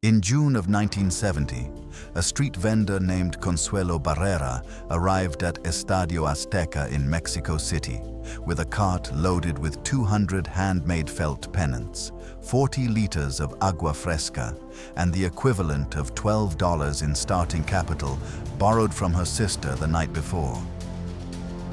In June of 1970, a street vendor named Consuelo Barrera arrived at Estadio Azteca in Mexico City with a cart loaded with 200 handmade felt pennants, 40 liters of agua fresca, and the equivalent of $12 in starting capital borrowed from her sister the night before.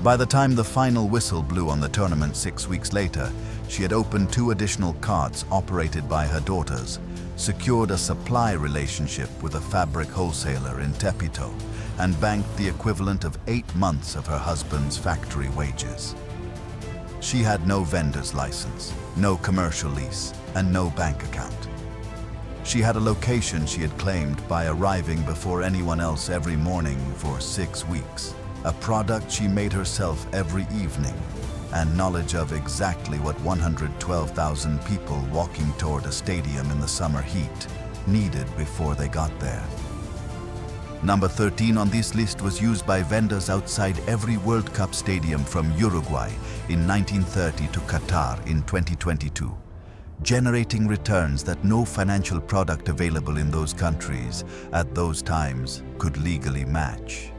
By the time the final whistle blew on the tournament 6 weeks later, she had opened 2 additional carts operated by her daughters, secured a supply relationship with a fabric wholesaler in Tepito, and banked the equivalent of 8 months of her husband's factory wages. She had no vendor's license, no commercial lease, and no bank account. She had a location she had claimed by arriving before anyone else every morning for 6 weeks, a product she made herself every evening, and knowledge of exactly what 112,000 people walking toward a stadium in the summer heat needed before they got there. Number 13 on this list was used by vendors outside every World Cup stadium from Uruguay in 1930 to Qatar in 2022, generating returns that no financial product available in those countries at those times could legally match.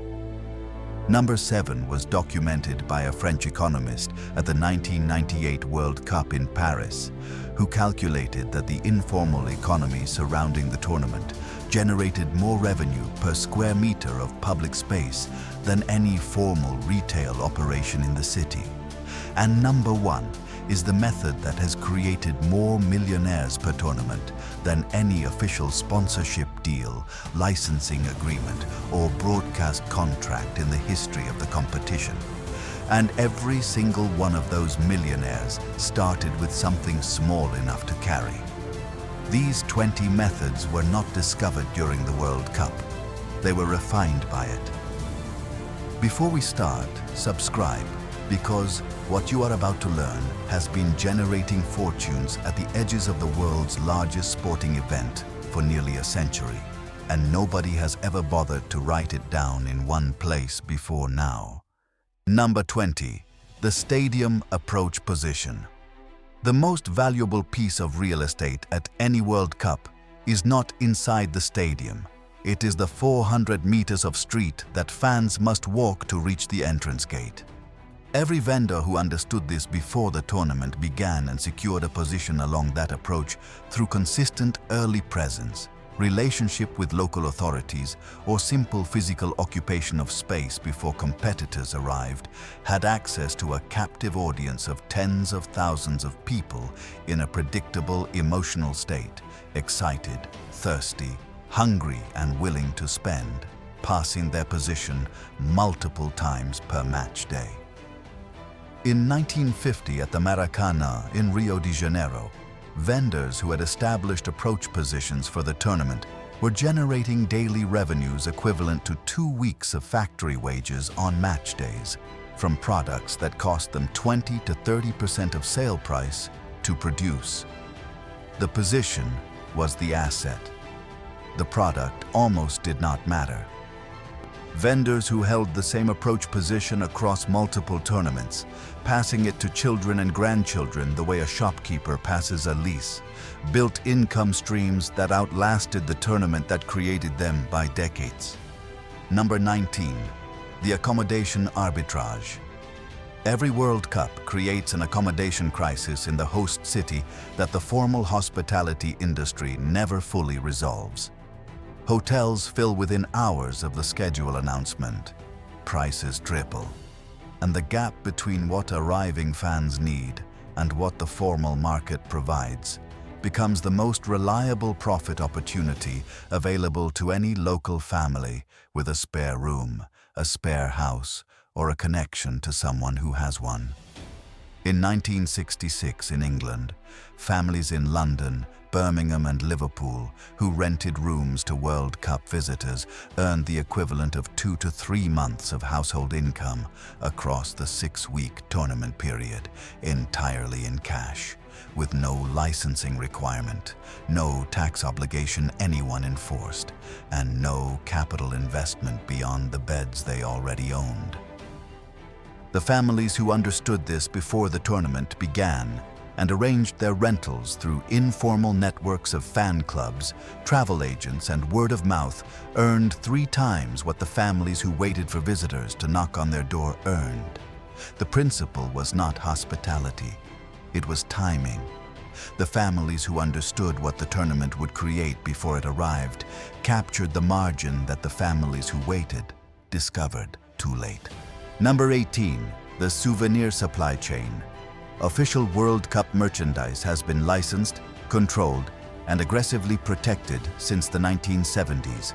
Number 7 was documented by a French economist at the 1998 World Cup in Paris, who calculated that the informal economy surrounding the tournament generated more revenue per square meter of public space than any formal retail operation in the city. And number 1 is the method that has created more millionaires per tournament than any official sponsorship deal, licensing agreement, or broadcast contract in the history of the competition. And every single one of those millionaires started with something small enough to carry. These 20 methods were not discovered during the World Cup. They were refined by it. Before we start, subscribe, because what you are about to learn has been generating fortunes at the edges of the world's largest sporting event for nearly a century, and nobody has ever bothered to write it down in one place before now. Number 20. The stadium approach position. The most valuable piece of real estate at any World Cup is not inside the stadium. It is the 400 meters of street that fans must walk to reach the entrance gate. Every vendor who understood this before the tournament began and secured a position along that approach through consistent early presence, relationship with local authorities, or simple physical occupation of space before competitors arrived, had access to a captive audience of tens of thousands of people in a predictable emotional state, excited, thirsty, hungry, and willing to spend, passing their position multiple times per match day. In 1950 at the Maracanã in Rio de Janeiro, vendors who had established approach positions for the tournament were generating daily revenues equivalent to 2 weeks of factory wages on match days, from products that cost them 20 to 30% of sale price to produce. The position was the asset. The product almost did not matter. Vendors who held the same approach position across multiple tournaments, passing it to children and grandchildren the way a shopkeeper passes a lease, built income streams that outlasted the tournament that created them by decades. Number 19. The accommodation arbitrage. Every World Cup creates an accommodation crisis in the host city that the formal hospitality industry never fully resolves. Hotels fill within hours of the schedule announcement. Prices triple. And the gap between what arriving fans need and what the formal market provides becomes the most reliable profit opportunity available to any local family with a spare room, a spare house, or a connection to someone who has one. In 1966 in England, families in London, Birmingham and Liverpool who rented rooms to World Cup visitors earned the equivalent of 2 to 3 months of household income across the 6-week tournament period, entirely in cash, with no licensing requirement, no tax obligation anyone enforced, and no capital investment beyond the beds they already owned. The families who understood this before the tournament began and arranged their rentals through informal networks of fan clubs, travel agents, and word of mouth, earned 3 times what the families who waited for visitors to knock on their door earned. The principle was not hospitality, it was timing. The families who understood what the tournament would create before it arrived captured the margin that the families who waited discovered too late. Number 18. The souvenir supply chain. Official World Cup merchandise has been licensed, controlled, and aggressively protected since the 1970s.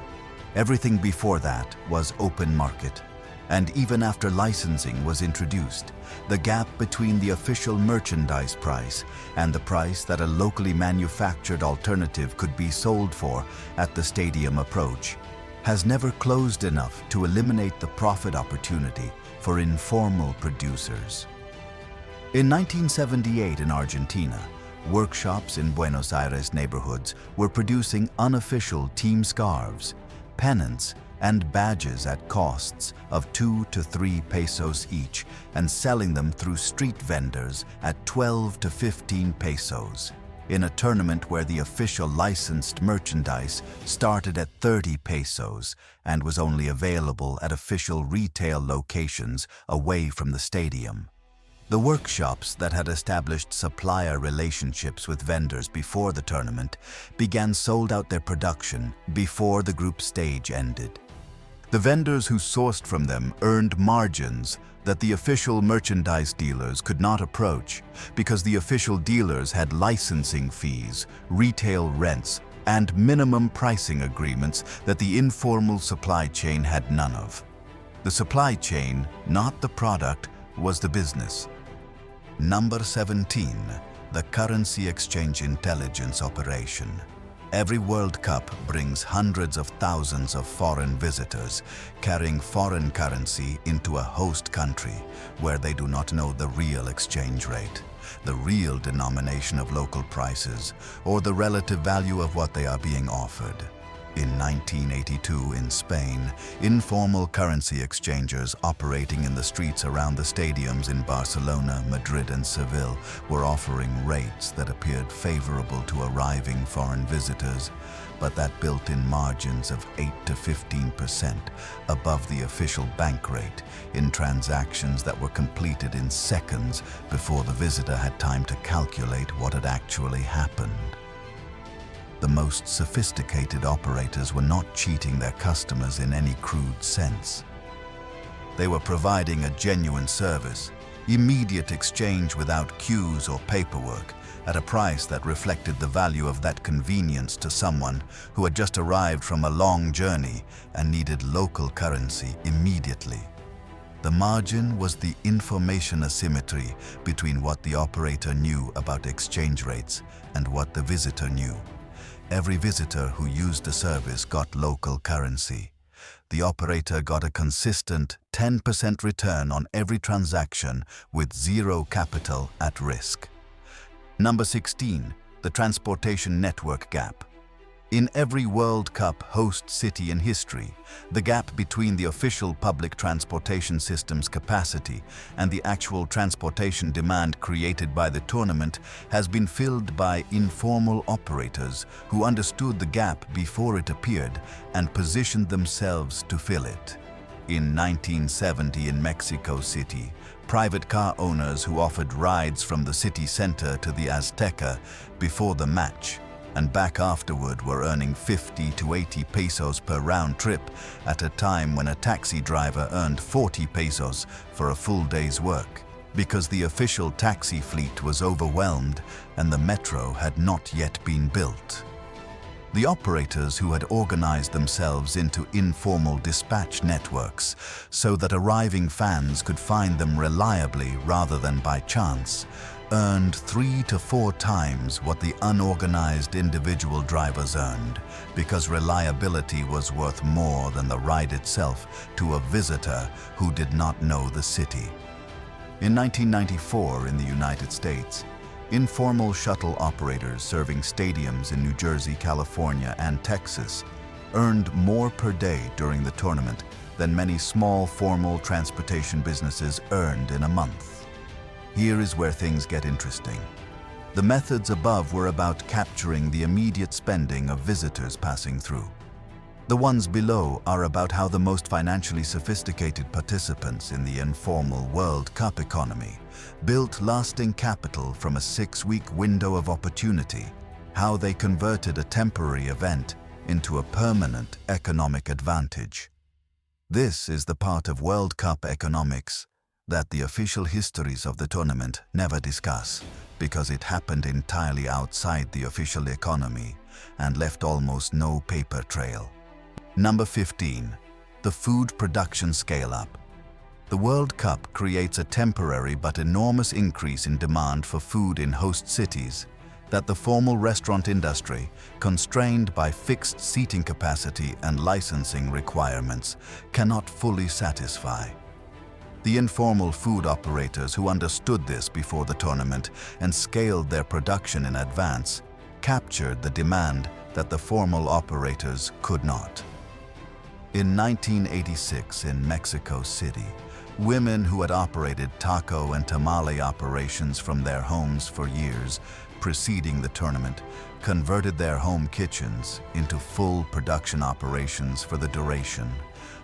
Everything before that was open market. And even after licensing was introduced, the gap between the official merchandise price and the price that a locally manufactured alternative could be sold for at the stadium approach has never closed enough to eliminate the profit opportunity for informal producers. In 1978 in Argentina, workshops in Buenos Aires neighborhoods were producing unofficial team scarves, pennants, and badges at costs of 2 to 3 pesos each and selling them through street vendors at 12 to 15 pesos. In a tournament where the official licensed merchandise started at 30 pesos and was only available at official retail locations away from the stadium. The workshops that had established supplier relationships with vendors before the tournament began sold out their production before the group stage ended. The vendors who sourced from them earned margins that the official merchandise dealers could not approach because the official dealers had licensing fees, retail rents, and minimum pricing agreements that the informal supply chain had none of. The supply chain, not the product, was the business. Number 17. The currency exchange intelligence operation. Every World Cup brings hundreds of thousands of foreign visitors carrying foreign currency into a host country where they do not know the real exchange rate, the real denomination of local prices, or the relative value of what they are being offered. In 1982 in Spain, informal currency exchangers operating in the streets around the stadiums in Barcelona, Madrid, and Seville were offering rates that appeared favorable to arriving foreign visitors, but that built in margins of 8 to 15% above the official bank rate in transactions that were completed in seconds before the visitor had time to calculate what had actually happened. The most sophisticated operators were not cheating their customers in any crude sense. They were providing a genuine service, immediate exchange without queues or paperwork, at a price that reflected the value of that convenience to someone who had just arrived from a long journey and needed local currency immediately. The margin was the information asymmetry between what the operator knew about exchange rates and what the visitor knew. Every visitor who used the service got local currency. The operator got a consistent 10% return on every transaction with zero capital at risk. Number 16. The transportation network gap. In every World Cup host city in history, the gap between the official public transportation system's capacity and the actual transportation demand created by the tournament has been filled by informal operators who understood the gap before it appeared and positioned themselves to fill it. In 1970 in Mexico City, private car owners who offered rides from the city center to the Azteca before the match and back afterward were earning 50 to 80 pesos per round trip at a time when a taxi driver earned 40 pesos for a full day's work, because the official taxi fleet was overwhelmed and the metro had not yet been built. The operators who had organized themselves into informal dispatch networks so that arriving fans could find them reliably rather than by chance earned 3 to 4 times what the unorganized individual drivers earned, because reliability was worth more than the ride itself to a visitor who did not know the city. In 1994 in the United States, informal shuttle operators serving stadiums in New Jersey, California, and Texas earned more per day during the tournament than many small formal transportation businesses earned in a month. Here is where things get interesting. The methods above were about capturing the immediate spending of visitors passing through. The ones below are about how the most financially sophisticated participants in the informal World Cup economy built lasting capital from a 6-week window of opportunity, how they converted a temporary event into a permanent economic advantage. This is the part of World Cup economics that the official histories of the tournament never discuss, because it happened entirely outside the official economy and left almost no paper trail. Number 15. The food production scale-up. The World Cup creates a temporary but enormous increase in demand for food in host cities that the formal restaurant industry, constrained by fixed seating capacity and licensing requirements, cannot fully satisfy. The informal food operators who understood this before the tournament and scaled their production in advance captured the demand that the formal operators could not. In 1986 in Mexico City, women who had operated taco and tamale operations from their homes for years preceding the tournament converted their home kitchens into full production operations for the duration,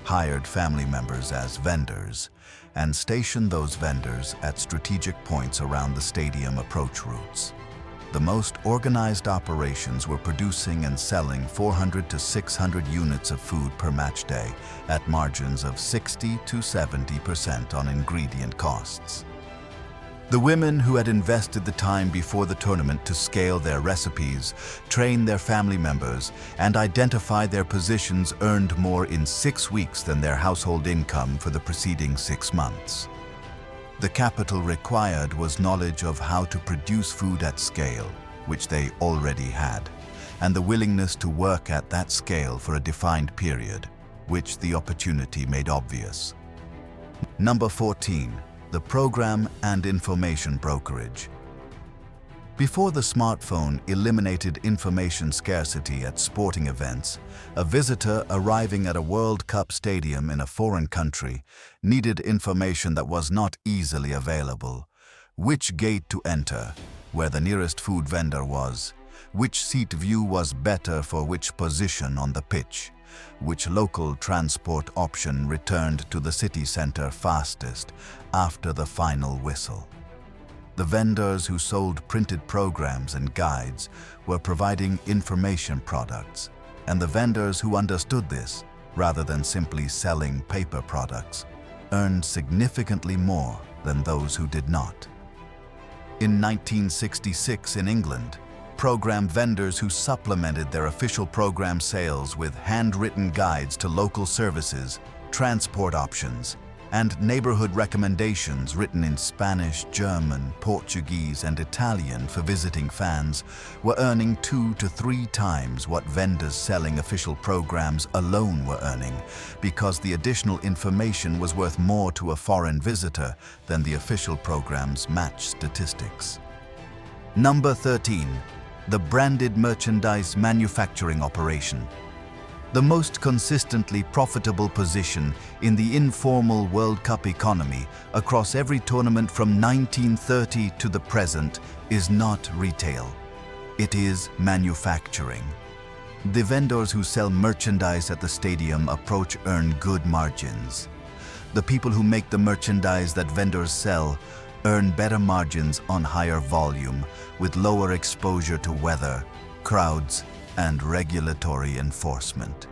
hired family members as vendors, and stationed those vendors at strategic points around the stadium approach routes. The most organized operations were producing and selling 400 to 600 units of food per match day at margins of 60 to 70% on ingredient costs. The women who had invested the time before the tournament to scale their recipes, train their family members, and identify their positions earned more in 6 weeks than their household income for the preceding 6 months. The capital required was knowledge of how to produce food at scale, which they already had, and the willingness to work at that scale for a defined period, which the opportunity made obvious. Number 14. The program and information brokerage. Before the smartphone eliminated information scarcity at sporting events, a visitor arriving at a World Cup stadium in a foreign country needed information that was not easily available. Which gate to enter, where the nearest food vendor was, which seat view was better for which position on the pitch, which local transport option returned to the city center fastest after the final whistle. The vendors who sold printed programs and guides were providing information products, and the vendors who understood this, rather than simply selling paper products, earned significantly more than those who did not. In 1966 in England, program vendors who supplemented their official program sales with handwritten guides to local services, transport options, and neighborhood recommendations written in Spanish, German, Portuguese, and Italian for visiting fans were earning 2 to 3 times what vendors selling official programs alone were earning, because the additional information was worth more to a foreign visitor than the official program's match statistics. Number 13. The branded merchandise manufacturing operation. The most consistently profitable position in the informal World Cup economy across every tournament from 1930 to the present is not retail. It is manufacturing. The vendors who sell merchandise at the stadium approach earn good margins. The people who make the merchandise that vendors sell earn better margins on higher volume with lower exposure to weather, crowds, and regulatory enforcement.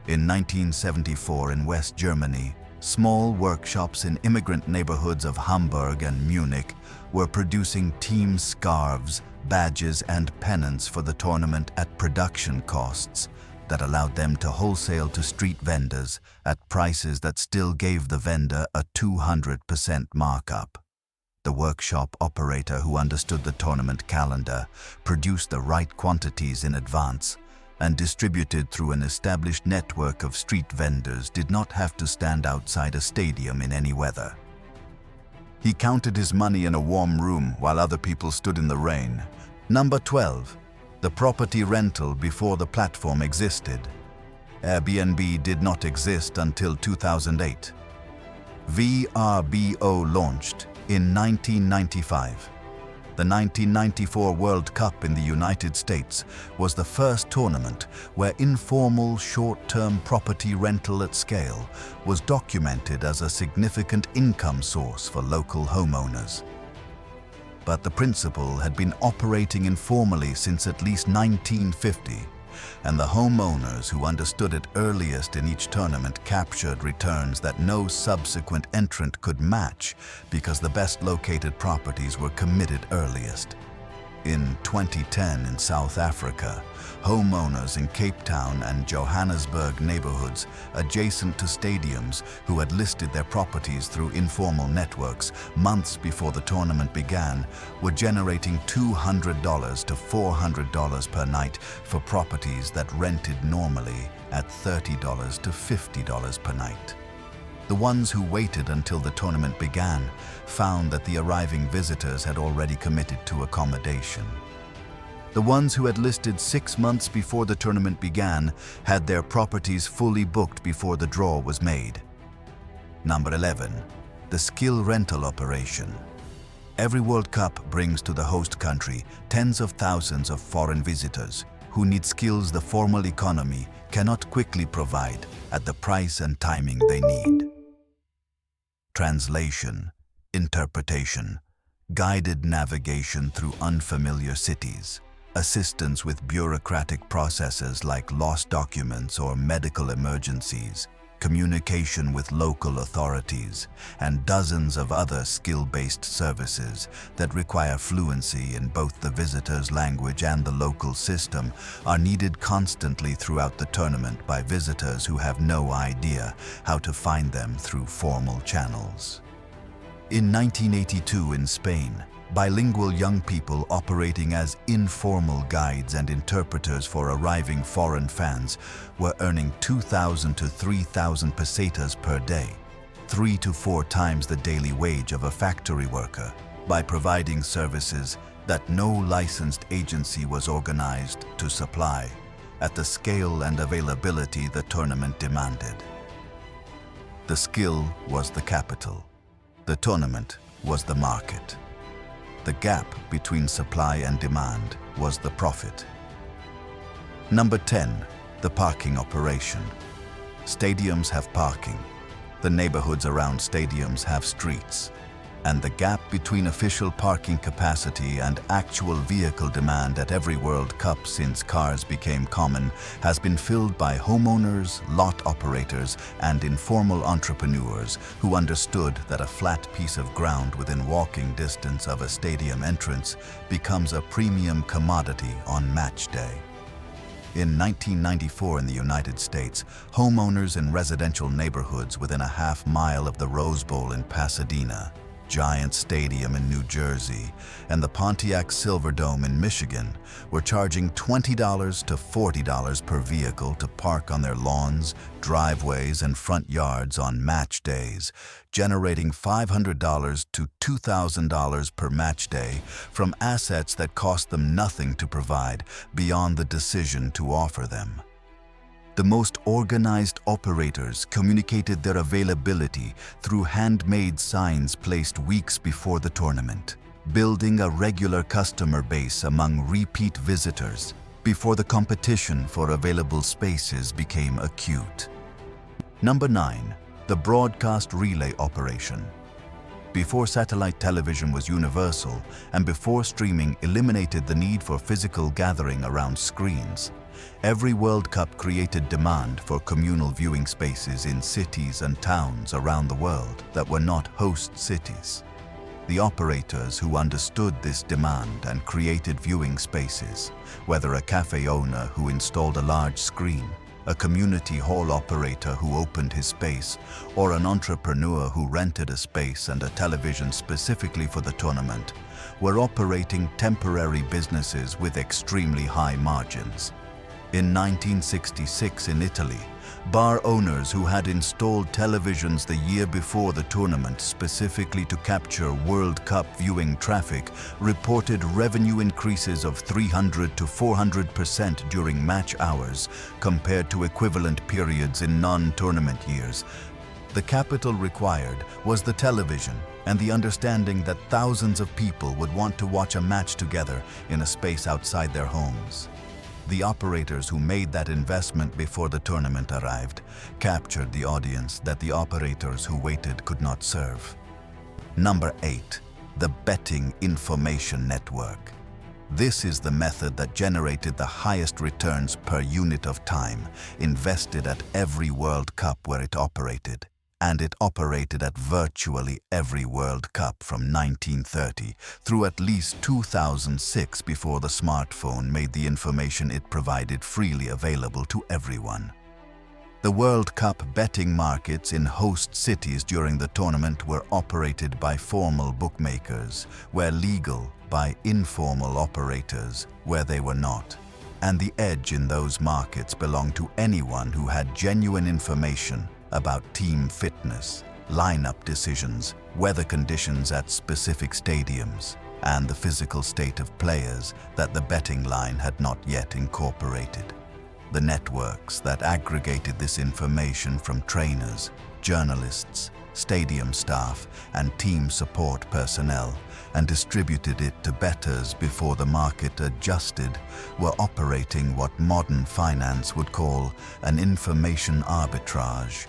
In 1974 in West Germany, small workshops in immigrant neighborhoods of Hamburg and Munich were producing team scarves, badges, and pennants for the tournament at production costs that allowed them to wholesale to street vendors at prices that still gave the vendor a 200% markup. The workshop operator who understood the tournament calendar produced the right quantities in advance and distributed through an established network of street vendors did not have to stand outside a stadium in any weather. He counted his money in a warm room while other people stood in the rain. Number 12. The property rental before the platform existed. Airbnb did not exist until 2008. VRBO launched in 1995. The 1994 World Cup in the United States was the first tournament where informal short-term property rental at scale was documented as a significant income source for local homeowners. But the principle had been operating informally since at least 1950, and the homeowners who understood it earliest in each tournament captured returns that no subsequent entrant could match because the best located properties were committed earliest. In 2010 in South Africa, homeowners in Cape Town and Johannesburg neighborhoods adjacent to stadiums who had listed their properties through informal networks months before the tournament began were generating $200 to $400 per night for properties that rented normally at $30 to $50 per night. The ones who waited until the tournament began found that the arriving visitors had already committed to accommodation. The ones who had listed 6 months before the tournament began had their properties fully booked before the draw was made. Number 11. The skill rental operation. Every World Cup brings to the host country tens of thousands of foreign visitors who need skills the formal economy cannot quickly provide at the price and timing they need. Translation, interpretation, guided navigation through unfamiliar cities, assistance with bureaucratic processes like lost documents or medical emergencies, communication with local authorities, and dozens of other skill-based services that require fluency in both the visitor's language and the local system are needed constantly throughout the tournament by visitors who have no idea how to find them through formal channels. In 1982 in Spain, bilingual young people operating as informal guides and interpreters for arriving foreign fans were earning 2,000 to 3,000 pesetas per day, 3 to 4 times the daily wage of a factory worker, by providing services that no licensed agency was organized to supply at the scale and availability the tournament demanded. The skill was the capital. The tournament was the market. The gap between supply and demand was the profit. Number 10. The parking operation. Stadiums have parking. The neighborhoods around stadiums have streets. And the gap between official parking capacity and actual vehicle demand at every World Cup since cars became common has been filled by homeowners, lot operators, and informal entrepreneurs who understood that a flat piece of ground within walking distance of a stadium entrance becomes a premium commodity on match day. In 1994 in the United States, homeowners in residential neighborhoods within a half-mile of the Rose Bowl in Pasadena, Giant Stadium in New Jersey, and the Pontiac Silverdome in Michigan were charging $20 to $40 per vehicle to park on their lawns, driveways, and front yards on match days, generating $500 to $2,000 per match day from assets that cost them nothing to provide beyond the decision to offer them. The most organized operators communicated their availability through handmade signs placed weeks before the tournament, building a regular customer base among repeat visitors before the competition for available spaces became acute. Number 9. The broadcast relay operation. Before satellite television was universal and before streaming eliminated the need for physical gathering around screens, every World Cup created demand for communal viewing spaces in cities and towns around the world that were not host cities. The operators who understood this demand and created viewing spaces, whether a cafe owner who installed a large screen, a community hall operator who opened his space, or an entrepreneur who rented a space and a television specifically for the tournament, were operating temporary businesses with extremely high margins. In 1966 in Italy, bar owners who had installed televisions the year before the tournament specifically to capture World Cup viewing traffic reported revenue increases of 300 to 400% during match hours compared to equivalent periods in non-tournament years. The capital required was the television, and the understanding that thousands of people would want to watch a match together in a space outside their homes. The operators who made that investment before the tournament arrived captured the audience that the operators who waited could not serve. Number 8. The betting information network. This is the method that generated the highest returns per unit of time invested at every World Cup where it operated. And it operated at virtually every World Cup from 1930 through at least 2006 before the smartphone made the information it provided freely available to everyone. The World Cup betting markets in host cities during the tournament were operated by formal bookmakers, where legal by informal operators, where they were not. And the edge in those markets belonged to anyone who had genuine information about team fitness, lineup decisions, weather conditions at specific stadiums, and the physical state of players that the betting line had not yet incorporated. The networks that aggregated this information from trainers, journalists, stadium staff, and team support personnel and distributed it to bettors before the market adjusted were operating what modern finance would call an information arbitrage.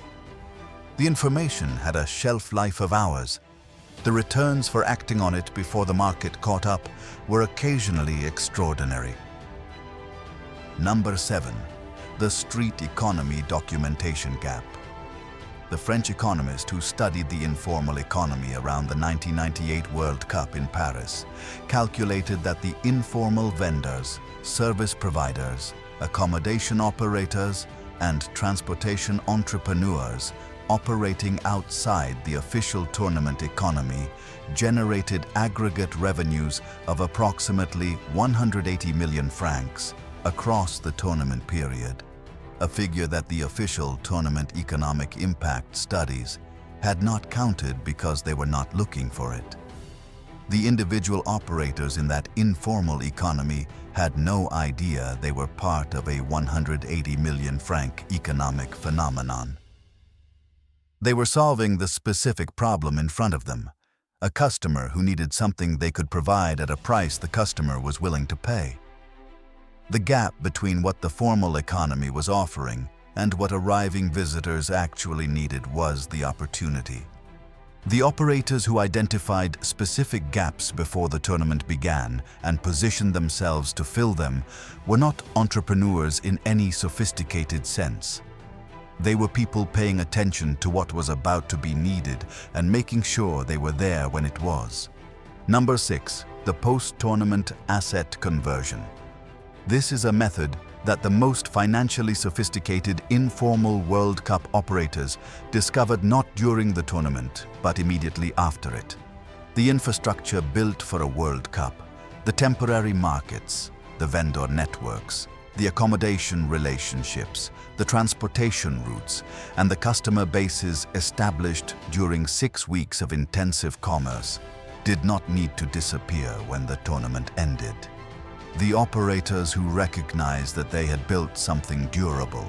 The information had a shelf life of hours. The returns for acting on it before the market caught up were occasionally extraordinary. Number 7. The street economy documentation gap. The French economist who studied the informal economy around the 1998 World Cup in Paris calculated that the informal vendors, service providers, accommodation operators, and transportation entrepreneurs operating outside the official tournament economy generated aggregate revenues of approximately 180 million francs across the tournament period, a figure that the official tournament economic impact studies had not counted because they were not looking for it. The individual operators in that informal economy had no idea they were part of a 180 million franc economic phenomenon. They were solving the specific problem in front of them, a customer who needed something they could provide at a price the customer was willing to pay. The gap between what the formal economy was offering and what arriving visitors actually needed was the opportunity. The operators who identified specific gaps before the tournament began and positioned themselves to fill them were not entrepreneurs in any sophisticated sense. They were people paying attention to what was about to be needed and making sure they were there when it was. Number 6. The post-tournament asset conversion. This is a method that the most financially sophisticated informal World Cup operators discovered not during the tournament, but immediately after it. The infrastructure built for a World Cup, the temporary markets, the vendor networks, the accommodation relationships, the transportation routes, and the customer bases established during 6 weeks of intensive commerce did not need to disappear when the tournament ended. The operators who recognized that they had built something durable,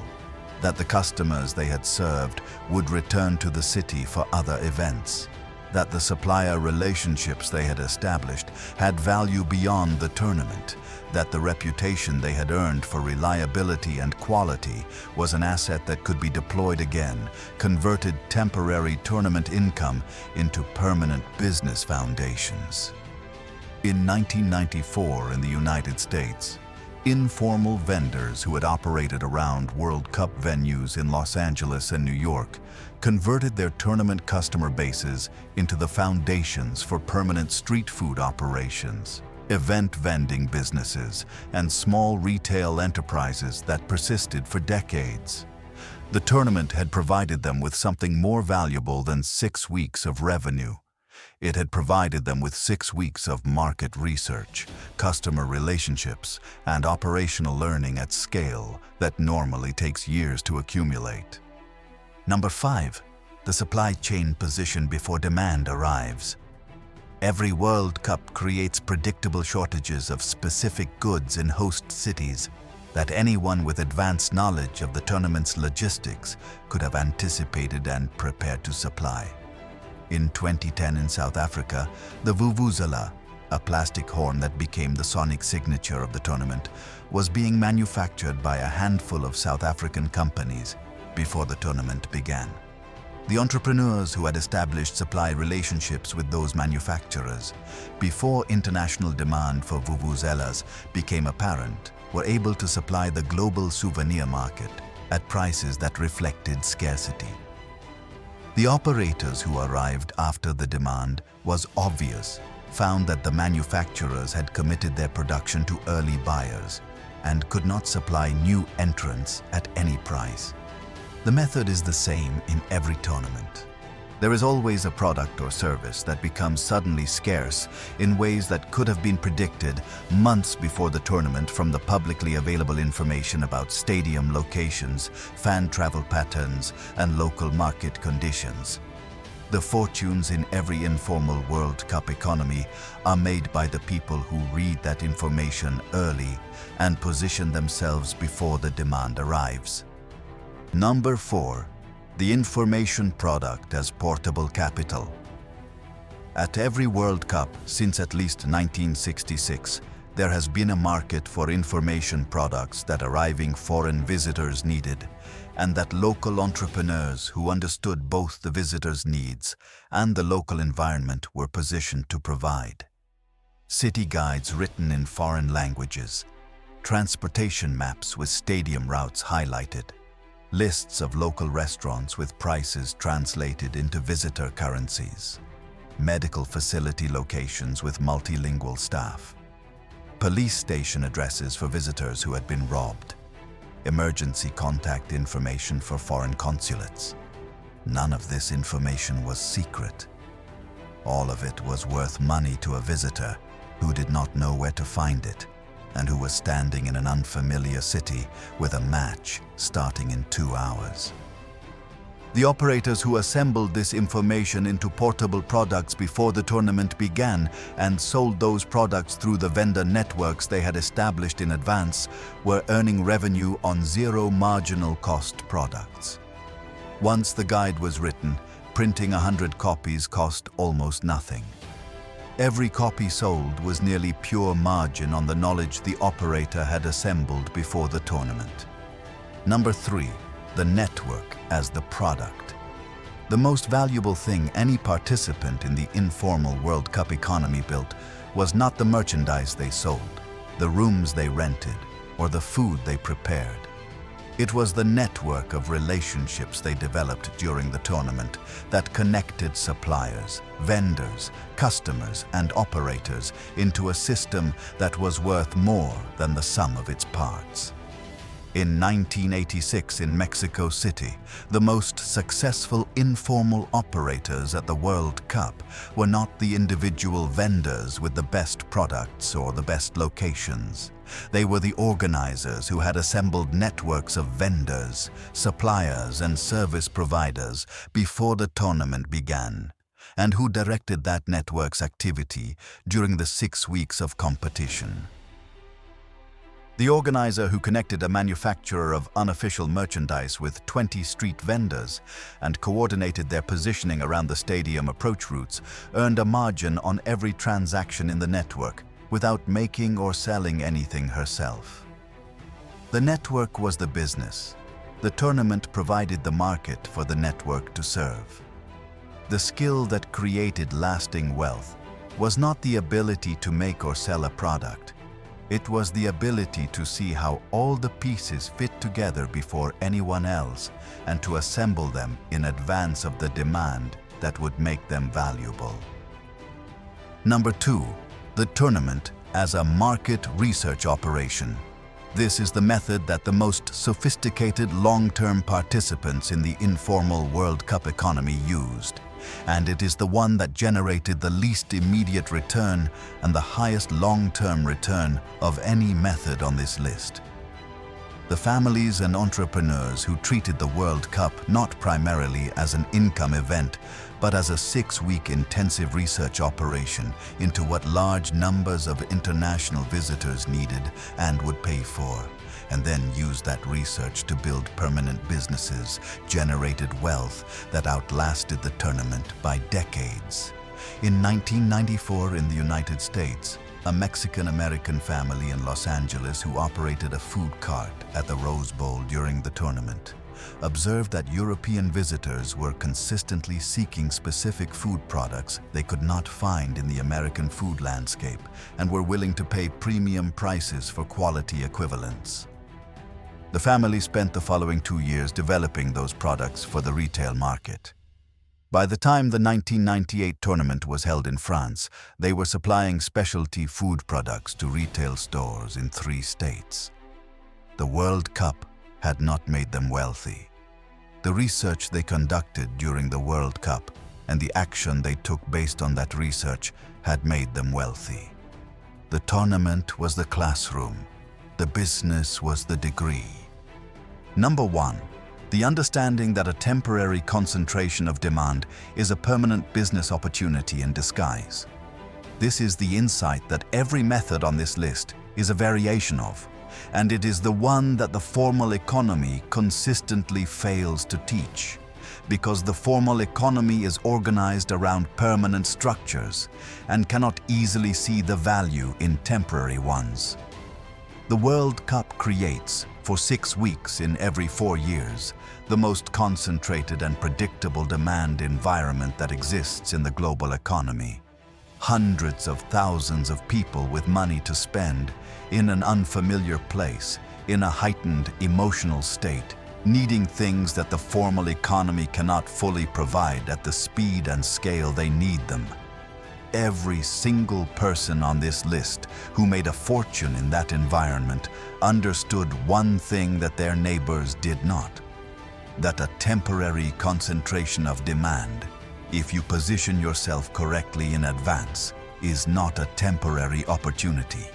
that the customers they had served would return to the city for other events, that the supplier relationships they had established had value beyond the tournament, that the reputation they had earned for reliability and quality was an asset that could be deployed again, converted temporary tournament income into permanent business foundations. In 1994 in the United States, informal vendors who had operated around World Cup venues in Los Angeles and New York converted their tournament customer bases into the foundations for permanent street food operations, event vending businesses, and small retail enterprises that persisted for decades. The tournament had provided them with something more valuable than 6 weeks of revenue. It had provided them with 6 weeks of market research, customer relationships, and operational learning at scale that normally takes years to accumulate. Number 5. The supply chain position before demand arrives. Every World Cup creates predictable shortages of specific goods in host cities that anyone with advanced knowledge of the tournament's logistics could have anticipated and prepared to supply. In 2010 in South Africa, the vuvuzela, a plastic horn that became the sonic signature of the tournament, was being manufactured by a handful of South African companies before the tournament began. The entrepreneurs who had established supply relationships with those manufacturers before international demand for vuvuzelas became apparent were able to supply the global souvenir market at prices that reflected scarcity. The operators who arrived after the demand was obvious found that the manufacturers had committed their production to early buyers and could not supply new entrants at any price. The method is the same in every tournament. There is always a product or service that becomes suddenly scarce in ways that could have been predicted months before the tournament from the publicly available information about stadium locations, fan travel patterns, and local market conditions. The fortunes in every informal World Cup economy are made by the people who read that information early and position themselves before the demand arrives. Number 4. The information product as portable capital. At every World Cup since at least 1966, there has been a market for information products that arriving foreign visitors needed, and that local entrepreneurs who understood both the visitors' needs and the local environment were positioned to provide. City guides written in foreign languages, transportation maps with stadium routes highlighted, lists of local restaurants with prices translated into visitor currencies, medical facility locations with multilingual staff, police station addresses for visitors who had been robbed, emergency contact information for foreign consulates. None of this information was secret. All of it was worth money to a visitor who did not know where to find it and who was standing in an unfamiliar city with a match starting in 2 hours. The operators who assembled this information into portable products before the tournament began and sold those products through the vendor networks they had established in advance were earning revenue on zero marginal cost products. Once the guide was written, printing 100 copies cost almost nothing. Every copy sold was nearly pure margin on the knowledge the operator had assembled before the tournament. Number 3. The network as the product. The most valuable thing any participant in the informal World Cup economy built was not the merchandise they sold, the rooms they rented, or the food they prepared. It was the network of relationships they developed during the tournament that connected suppliers, vendors, customers, and operators into a system that was worth more than the sum of its parts. In 1986 in Mexico City, the most successful informal operators at the World Cup were not the individual vendors with the best products or the best locations. They were the organizers who had assembled networks of vendors, suppliers, and service providers before the tournament began, and who directed that network's activity during the 6 weeks of competition. The organizer who connected a manufacturer of unofficial merchandise with 20 street vendors and coordinated their positioning around the stadium approach routes earned a margin on every transaction in the network without making or selling anything herself. The network was the business. The tournament provided the market for the network to serve. The skill that created lasting wealth was not the ability to make or sell a product. It was the ability to see how all the pieces fit together before anyone else and to assemble them in advance of the demand that would make them valuable. Number 2. The tournament as a market research operation. This is the method that the most sophisticated long-term participants in the informal World Cup economy used, and it is the one that generated the least immediate return and the highest long-term return of any method on this list. The families and entrepreneurs who treated the World Cup not primarily as an income event, but as a 6-week intensive research operation into what large numbers of international visitors needed and would pay for, and then used that research to build permanent businesses, generated wealth that outlasted the tournament by decades. In 1994 in the United States, a Mexican-American family in Los Angeles who operated a food cart at the Rose Bowl during the tournament observed that European visitors were consistently seeking specific food products they could not find in the American food landscape and were willing to pay premium prices for quality equivalents. The family spent the following 2 years developing those products for the retail market. By the time the 1998 tournament was held in France, they were supplying specialty food products to retail stores in 3 states. The World Cup had not made them wealthy. The research they conducted during the World Cup and the action they took based on that research had made them wealthy. The tournament was the classroom. The business was the degree. Number 1. The understanding that a temporary concentration of demand is a permanent business opportunity in disguise. This is the insight that every method on this list is a variation of, and it is the one that the formal economy consistently fails to teach, because the formal economy is organized around permanent structures and cannot easily see the value in temporary ones. The World Cup creates, for 6 weeks in every 4 years, the most concentrated and predictable demand environment that exists in the global economy. Hundreds of thousands of people with money to spend in an unfamiliar place, in a heightened emotional state, needing things that the formal economy cannot fully provide at the speed and scale they need them. Every single person on this list who made a fortune in that environment understood one thing that their neighbors did not: that a temporary concentration of demand, if you position yourself correctly in advance, is not a temporary opportunity.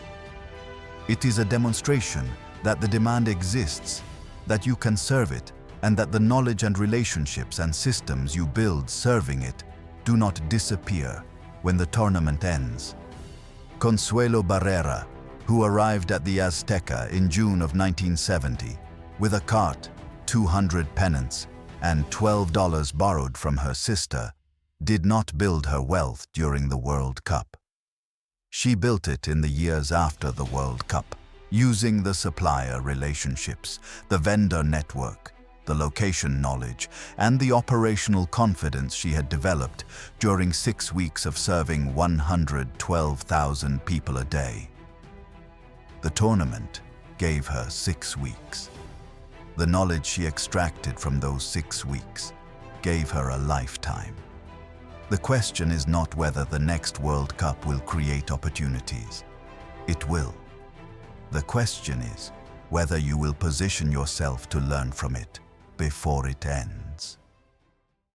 It is a demonstration that the demand exists, that you can serve it, and that the knowledge and relationships and systems you build serving it do not disappear when the tournament ends. Consuelo Barrera, who arrived at the Azteca in June of 1970 with a cart, 200 pennants, and $12 borrowed from her sister, did not build her wealth during the World Cup. She built it in the years after the World Cup, using the supplier relationships, the vendor network, the location knowledge, and the operational confidence she had developed during 6 weeks of serving 112,000 people a day. The tournament gave her 6 weeks. The knowledge she extracted from those 6 weeks gave her a lifetime. The question is not whether the next World Cup will create opportunities. It will. The question is whether you will position yourself to learn from it before it ends.